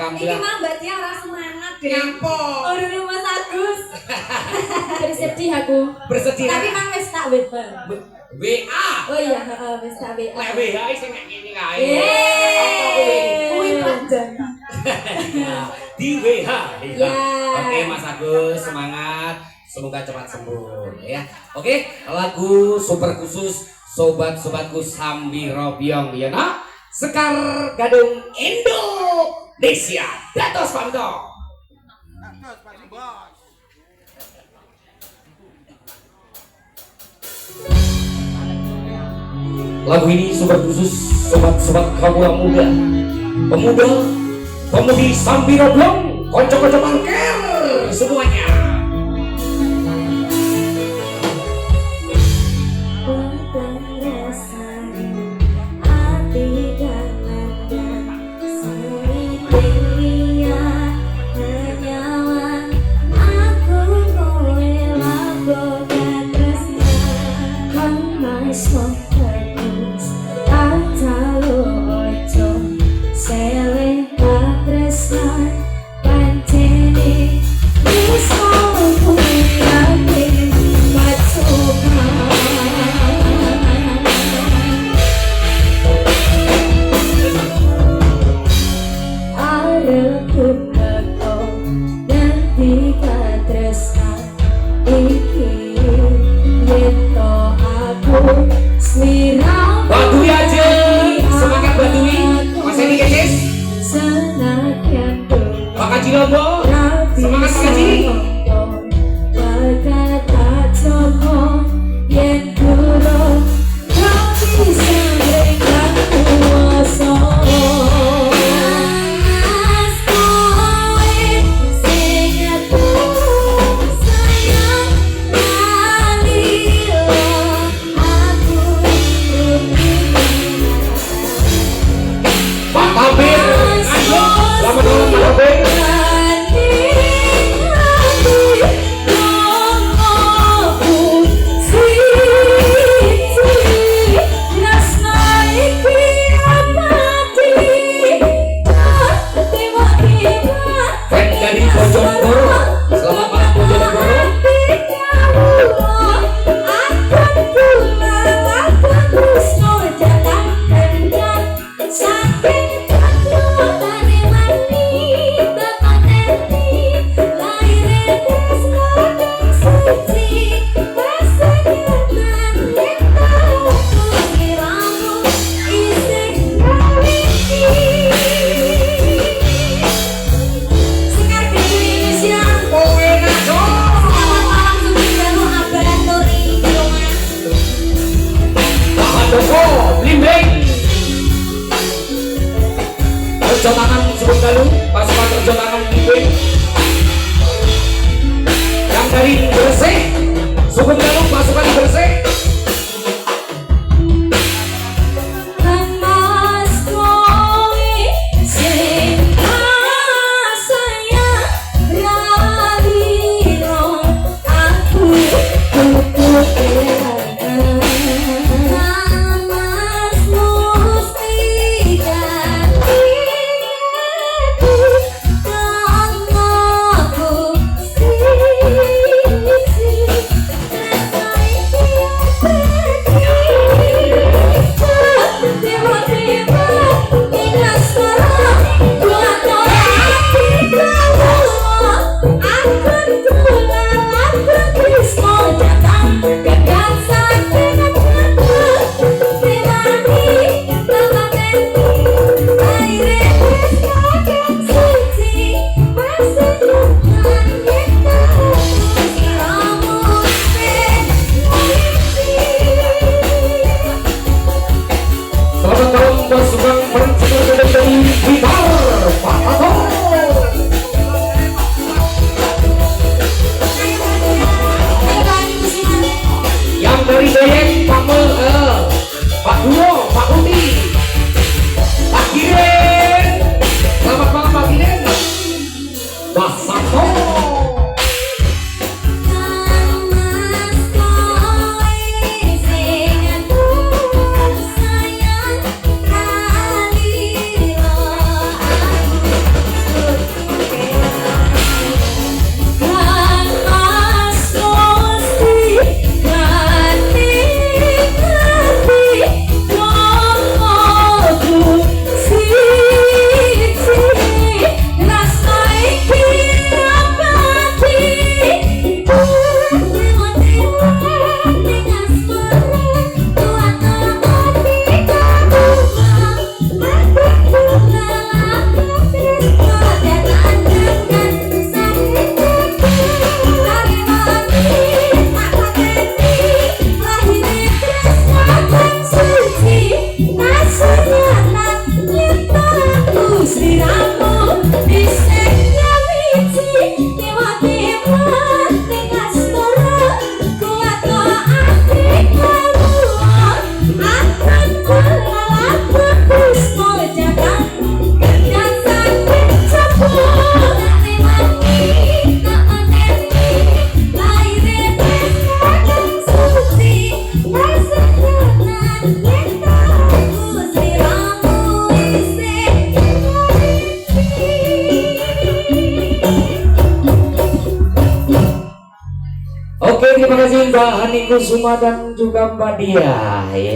alhamdulillah. Ini mah Mbak Tia ora semangat deh. Nyampo. Urung Mas Agus. Bersedih aku. Bersedih. Tapi mang wis tak WA. WA. Oh iya, heeh, wis tak WA. Lek WA sing nek ngene kae. Kuwi panjang. Di WA. Ya. Oke Mas Agus, semangat. Semoga cepat sembuh ya. Oke, lagu super khusus sobat-sobatku sambil robyong ya nak. Sekar Gadung Indonesia. Datos Pamto. Lagu ini super khusus sobat-sobat kaula muda, pemuda, pemudi sambil robyong, konco-konco parkir semuanya. Badui aja, semangat Badui. Mas Edi Kesis, Pak Haji Lobo, semangat Pak Haji. Terjun tangan sebelum lalu, pasukan terjun tangan Bimbing yang dari Gresik, sebelum lalu pasukan Gresik. Gusti Ratu dhisik nyawiji dewa-dewa ning astana kuat ati kawula akan kulalap puspa jagan dan sakit cabul mati tak mengerti laire kadang suci rasanya kita Gusti Ratu dhisik Oke, terima kasih Mbak Hani Kusuma dan juga Mbak Dia ya.